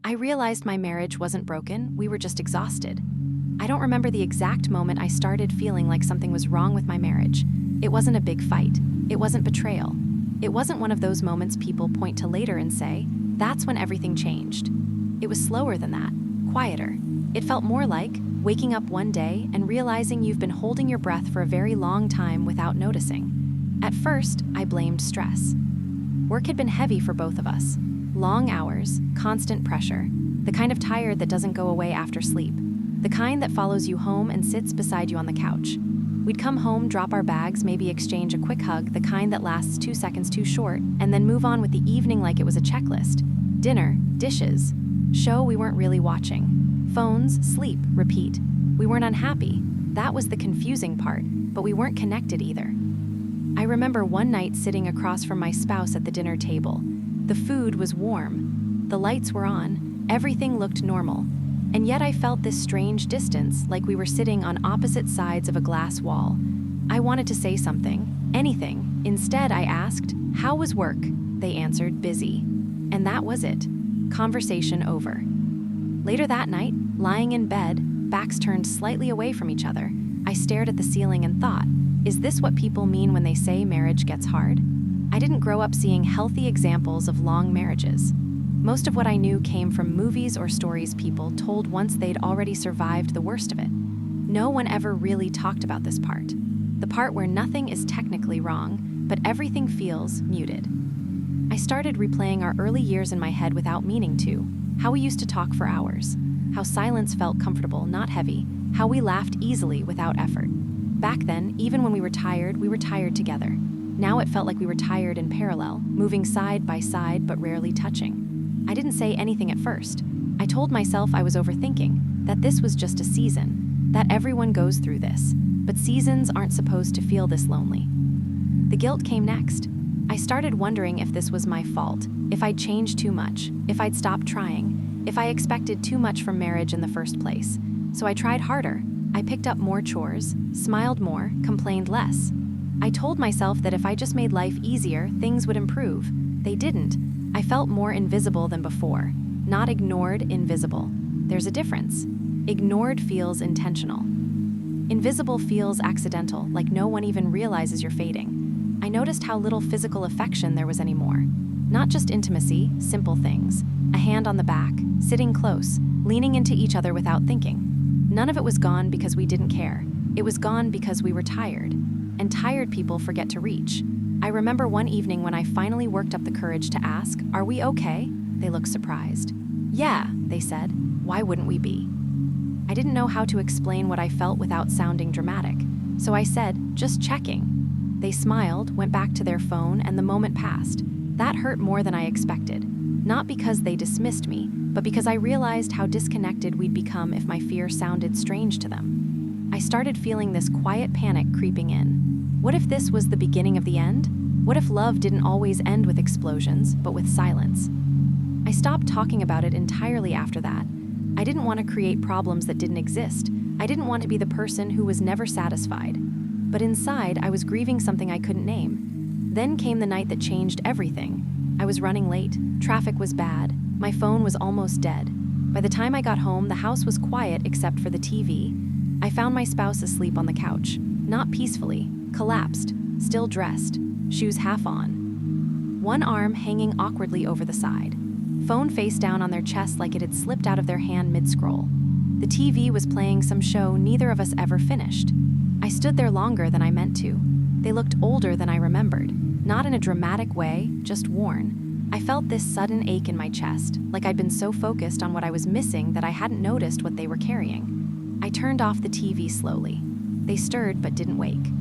I realized my marriage wasn't broken, we were just exhausted. I don't remember the exact moment I started feeling like something was wrong with my marriage. It wasn't a big fight. It wasn't betrayal. It wasn't one of those moments people point to later and say, that's when everything changed. It was slower than that, quieter. It felt more like waking up one day and realizing you've been holding your breath for a very long time without noticing. At first, I blamed stress. Work had been heavy for both of us. Long hours, constant pressure, the kind of tired that doesn't go away after sleep, the kind that follows you home and sits beside you on the couch. We'd come home, drop our bags, maybe exchange a quick hug, the kind that lasts 2 seconds too short, and then move on with the evening like it was a checklist. Dinner, dishes, show we weren't really watching. Phones, sleep, repeat. We weren't unhappy. That was the confusing part, but we weren't connected either. I remember one night sitting across from my spouse at the dinner table. The food was warm. The lights were on. Everything looked normal. And yet I felt this strange distance, like we were sitting on opposite sides of a glass wall. I wanted to say something, anything. Instead, I asked, "How was work?" They answered, "Busy." And that was it. Conversation over. Later that night, lying in bed, backs turned slightly away from each other, I stared at the ceiling and thought, is this what people mean when they say marriage gets hard? I didn't grow up seeing healthy examples of long marriages. Most of what I knew came from movies or stories people told once they'd already survived the worst of it. No one ever really talked about this part. The part where nothing is technically wrong, but everything feels muted. I started replaying our early years in my head without meaning to. How we used to talk for hours. How silence felt comfortable, not heavy. How we laughed easily without effort. Back then, even when we were tired together. Now it felt like we were tired in parallel, moving side by side but rarely touching. I didn't say anything at first. I told myself I was overthinking, that this was just a season, that everyone goes through this, but seasons aren't supposed to feel this lonely. The guilt came next. I started wondering if this was my fault, if I'd changed too much, if I'd stopped trying, if I expected too much from marriage in the first place. So I tried harder. I picked up more chores, smiled more, complained less. I told myself that if I just made life easier, things would improve. They didn't. I felt more invisible than before. Not ignored, invisible. There's a difference. Ignored feels intentional. Invisible feels accidental, like no one even realizes you're fading. I noticed how little physical affection there was anymore. Not just intimacy, simple things. A hand on the back, sitting close, leaning into each other without thinking. None of it was gone because we didn't care. It was gone because we were tired. And tired people forget to reach. I remember one evening when I finally worked up the courage to ask, "Are we okay?" They looked surprised. "Yeah," they said. "Why wouldn't we be?" I didn't know how to explain what I felt without sounding dramatic. So I said, "Just checking." They smiled, went back to their phone, and the moment passed. That hurt more than I expected. Not because they dismissed me, but because I realized how disconnected we'd become if my fear sounded strange to them. I started feeling this quiet panic creeping in. What if this was the beginning of the end? What if love didn't always end with explosions, but with silence? I stopped talking about it entirely after that. I didn't want to create problems that didn't exist. I didn't want to be the person who was never satisfied. But inside, I was grieving something I couldn't name. Then came the night that changed everything. I was running late. Traffic was bad. My phone was almost dead. By the time I got home, the house was quiet except for the TV. I found my spouse asleep on the couch. Not peacefully. Collapsed. Still dressed. Shoes half on. One arm hanging awkwardly over the side. Phone face down on their chest like it had slipped out of their hand mid-scroll. The TV was playing some show neither of us ever finished. I stood there longer than I meant to. They looked older than I remembered. Not in a dramatic way, just worn. I felt this sudden ache in my chest, like I'd been so focused on what I was missing that I hadn't noticed what they were carrying. I turned off the TV slowly. They stirred but didn't wake.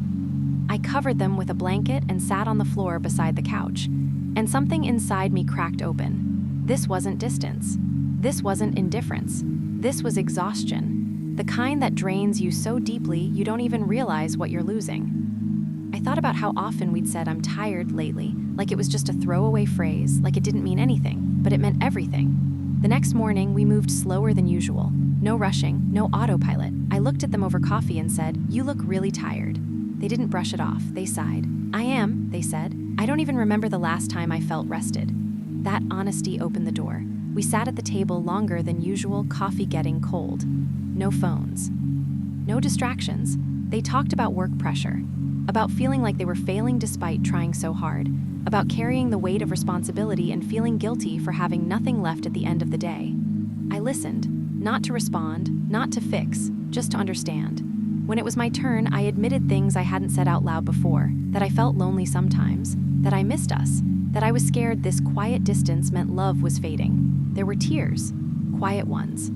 I covered them with a blanket and sat on the floor beside the couch. And something inside me cracked open. This wasn't distance. This wasn't indifference. This was exhaustion. The kind that drains you so deeply you don't even realize what you're losing. I thought about how often we'd said "I'm tired" lately, like it was just a throwaway phrase, like it didn't mean anything, but it meant everything. The next morning, we moved slower than usual. No rushing, no autopilot. I looked at them over coffee and said, "You look really tired." They didn't brush it off. They sighed. "I am," they said. "I don't even remember the last time I felt rested." That honesty opened the door. We sat at the table longer than usual, coffee getting cold. No phones. No distractions. They talked about work pressure, about feeling like they were failing despite trying so hard, about carrying the weight of responsibility and feeling guilty for having nothing left at the end of the day. I listened, not to respond, not to fix, just to understand. When it was my turn, I admitted things I hadn't said out loud before, that I felt lonely sometimes, that I missed us, that I was scared this quiet distance meant love was fading. There were tears, quiet ones.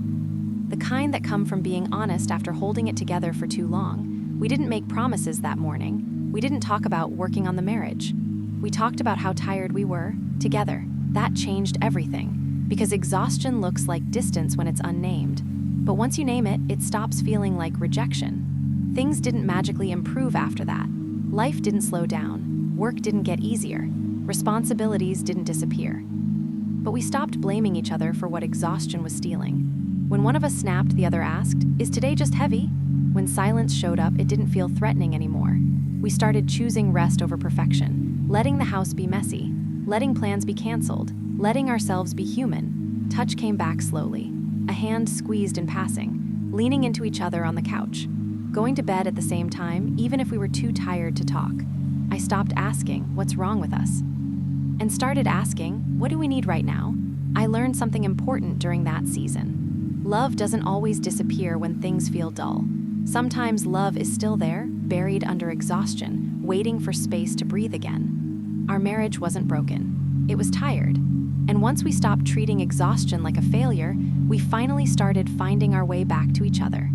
The kind that come from being honest after holding it together for too long. We didn't make promises that morning. We didn't talk about working on the marriage. We talked about how tired we were, together. That changed everything, because exhaustion looks like distance when it's unnamed. But once you name it, it stops feeling like rejection. Things didn't magically improve after that. Life didn't slow down. Work didn't get easier. Responsibilities didn't disappear. But we stopped blaming each other for what exhaustion was stealing. When one of us snapped, the other asked, "Is today just heavy?" When silence showed up, it didn't feel threatening anymore. We started choosing rest over perfection, letting the house be messy, letting plans be canceled, letting ourselves be human. Touch came back slowly. A hand squeezed in passing, leaning into each other on the couch. Going to bed at the same time, even if we were too tired to talk. I stopped asking, "What's wrong with us?" and started asking, "What do we need right now?" I learned something important during that season. Love doesn't always disappear when things feel dull. Sometimes love is still there, buried under exhaustion, waiting for space to breathe again. Our marriage wasn't broken. It was tired. And once we stopped treating exhaustion like a failure, we finally started finding our way back to each other.